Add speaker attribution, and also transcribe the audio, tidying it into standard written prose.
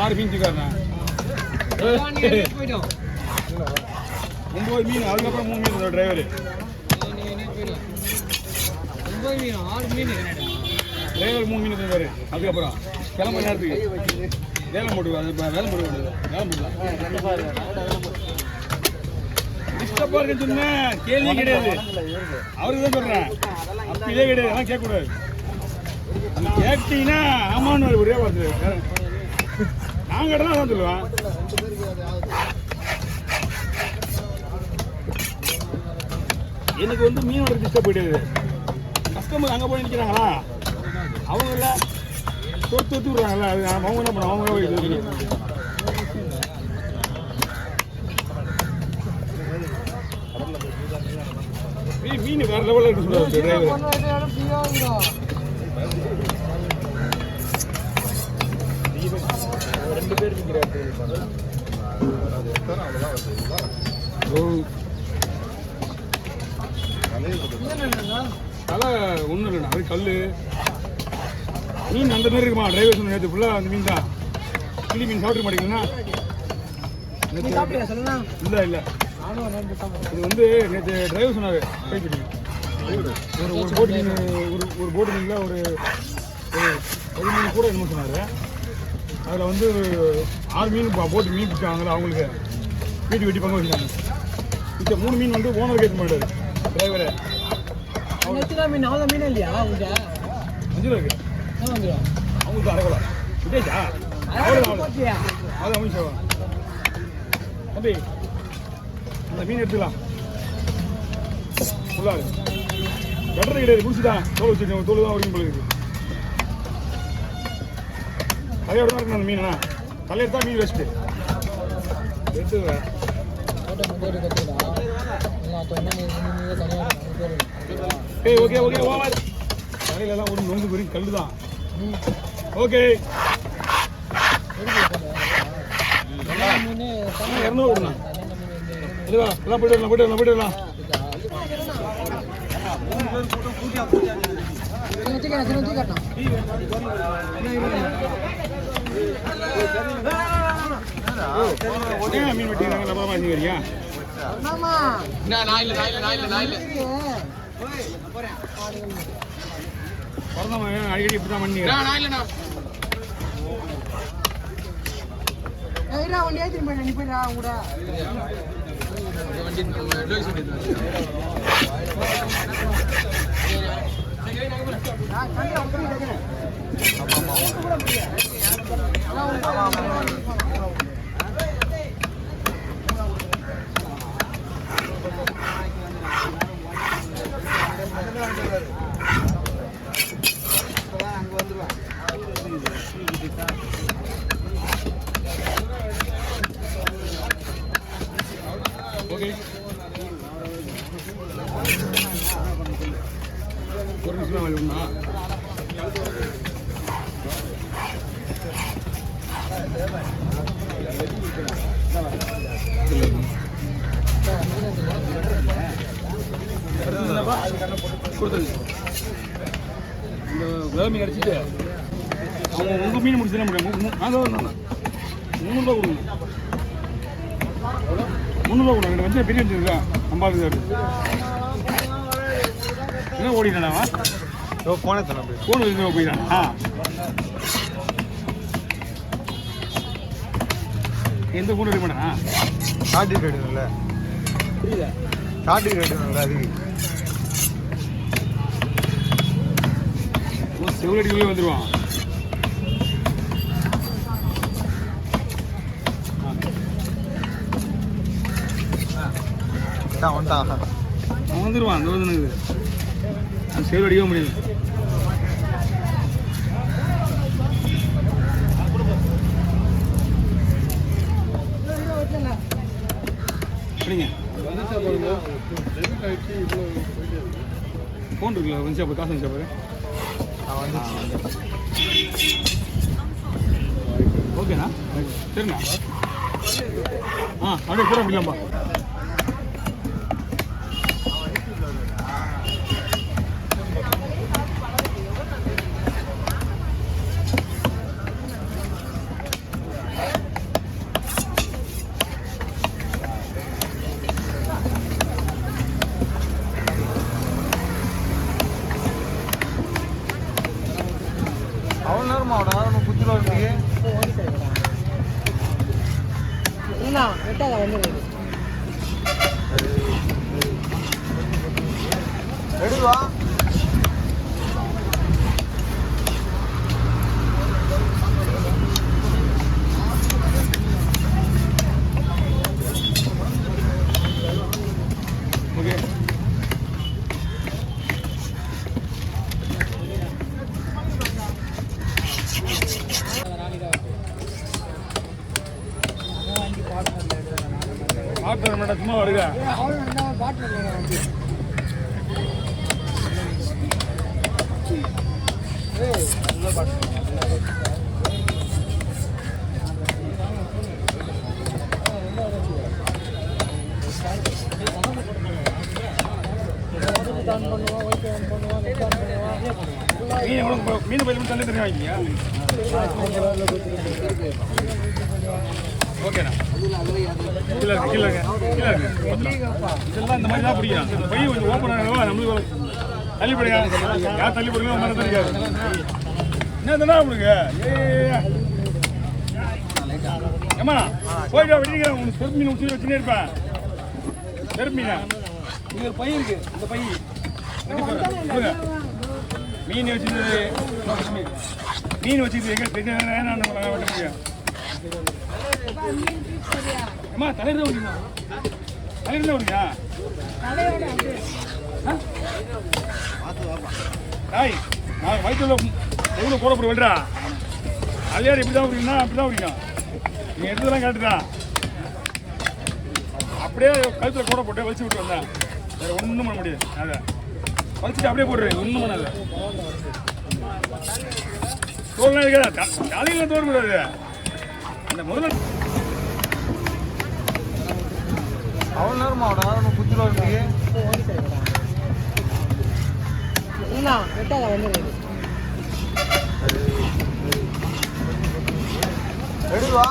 Speaker 1: ஆறு மீன் சிக்காருண்ணா 9 மீன் அதுக்கப்புறம் 3 மீன் டிரைவரு
Speaker 2: 9 மீன் 6 மீன்
Speaker 1: டிரைவர் 3 மீன் தருவாரு அதுக்கப்புறம் கிளம்ப நேரத்துக்கு வேலை போட்டுருவாங்க வேலை போட்டுருவாங்க டிஸ்டர்பாக இருக்குன்னு சொன்னேன் கேள்வி கிடையாது அவருக்கு தான் சொல்கிறேன் அப்படியே கிடையாது அதான் கேட்கக்கூடாது நீ கேட்டீங்கன்னா ஆமான்னு ஒரே வார்த்தை நான் கேட்டால் தான் சொல்லுவேன் எனக்கு வந்து மீனோட டிஸ்டர்ப் போயிடுது கஸ்டமர் அங்கே போய் நிற்கிறாங்களா அவங்கள தொத்து விட்றாங்கல்ல அது அவங்க என்ன பண்ண அவங்க மீன் வேற லெவலில் இருக்கு சொல்லுவாங்க டிரைவர் ரெண்டு பேர் தலை ஒன்றும் இல்லைண்ணா அது கல் மீன் அந்த மாதிரி இருக்குமா டிரைவர் சொன்ன நேற்று ஃபுல்லாக அந்த மீன் தான் கிளி மீன் சாப்பிட மாட்டீங்களா இல்லை இல்லை இது வந்து நேற்று டிரைவர் சொன்னார் கைப்பிடி ஒரு போட்டு மீன் ஒரு போட்டு மீனில் ஒரு மீன் கூட என்னமோ சொன்னார் அதில் வந்து 6 மீன் போட்டு மீன் பிடிச்சாங்களா அவங்களுக்கு வீட்டு வெட்டி பங்கு வச்சுட்டாங்க மிச்ச 3 மீன் வந்து ஓனர் கேட்க மாட்டாரு டிரைவரு
Speaker 2: மீன் அவ்வளோ மீன் இல்லையா உங்களுக்கு
Speaker 1: 5 ரூபா இருக்கு அவங்களுக்கு அரைக்கல விட்டேச்சா அது அவங்க தம்பி அந்த மீன் எடுத்துக்கலாம் ஃபுல்லாக கட்டுறது கிடையாது முடிச்சுதான் தோல் வச்சுருக்கேன் தோல் தான் வரைக்கும் போல இருக்குது தலையோட தான் இருக்கு அந்த மீனா தலையெடுத்தா மீன் வேஸ்ட்டு எடுத்துக்கிறேன் ஏய் ஓகே ஓகே ஓவர் தலையிலலாம் ஒரு நொங்கு பெரிய கல் தான் ஓகே 200 விடலாம் இதுவா எல்லாம் போயிட்டு வரலாம் மீன் வெட்டிக்கிறாங்க நம்ம மாதிரி வரியா அடிக்கடி இப்படி தான் பண்ணி கூட ஓகே ஒரு நிமிஷம் வேணும்னா கொடுத்துருங்க இந்த வேலை அடிச்சுட்டு அவங்க உங்கள் மீன் முடிச்சு முடியும் நாங்கள் 300 ரூபா கொடுங்க 300 ரூபா கொடுங்க வந்து பெரிய இருக்கா 50 என்ன ஓடிட்டானா ஃபோனை ஃபோன் வச்சு போயிட்டான் எந்த ஃபோன் ரெடி பண்ணா
Speaker 3: ஷார்ட் எடுக்கணும்ல புரியல ஷார்ட் எடுக்கணும்ல அதுக்கு
Speaker 1: செவ்வளடிக்குள்ளே வந்துடுவான் அவன் வந்துடுவான் அந்த வந்து சேவல் அடிக்க முடியாது ஃபோன் இருக்குல்ல வந்துச்சா போய் காசு வந்துச்சா பாரு ஓகேண்ணா சரிண்ணா அப்படியே கூட முடியலாம்ப்பா
Speaker 3: எடுவா
Speaker 1: ஓகே பாட்டு மேடம் சும்மா வருங்க மீன் பயிலும் தண்ணி தண்ணி வாங்கிக்கியா ஓகேண்ணா கீழே இருக்கு கீழே இருக்கு கீழே இருக்கு இதெல்லாம் இந்த மாதிரி தான் பிடிக்கும் இந்த பையன் கொஞ்சம் ஓப்பன் ஆகவா நம்மளுக்கு தள்ளி போடுங்க யார் தள்ளி போடுங்க மாதிரி தெரியாது என்ன தானே உங்களுக்கு ஏமா போயிட்டா வெட்டிக்கிறேன் உங்களுக்கு செருப்பு மீன் உச்சி வச்சுனே இருப்பேன் செருப்பு மீனா இங்கே ஒரு பையன் இருக்கு இந்த பையன் கொடுங்க மீன் வச்சுருந்தது மீன் வச்சுருது எங்கே வெட்ட முடியும் அம்மா தலையில் தான் விடுங்க தலையில் தான் விடுங்க டாய் நான் வயிற்றுல எவ்வளோ கூட போட விடுறா அதையார் எப்படி தான் விடுறீங்கன்னா அப்படி தான் விடுங்க நீங்கள் எடுத்ததெல்லாம் கேட்டுதான் அப்படியே கழுத்தில் கூட போட்டு வலிச்சு விட்டு வந்தேன் வேறு ஒன்றும் பண்ண முடியாது அதை வலிச்சுட்டு அப்படியே போடுறேன் ஒன்றும் பண்ணல தோல்லாம் இருக்காதா தலையில் தோறக்கூடாது அந்த முதல்ல
Speaker 3: அவ்வளோ நேரமா அவட குத்துருவா இருக்கு எடுவா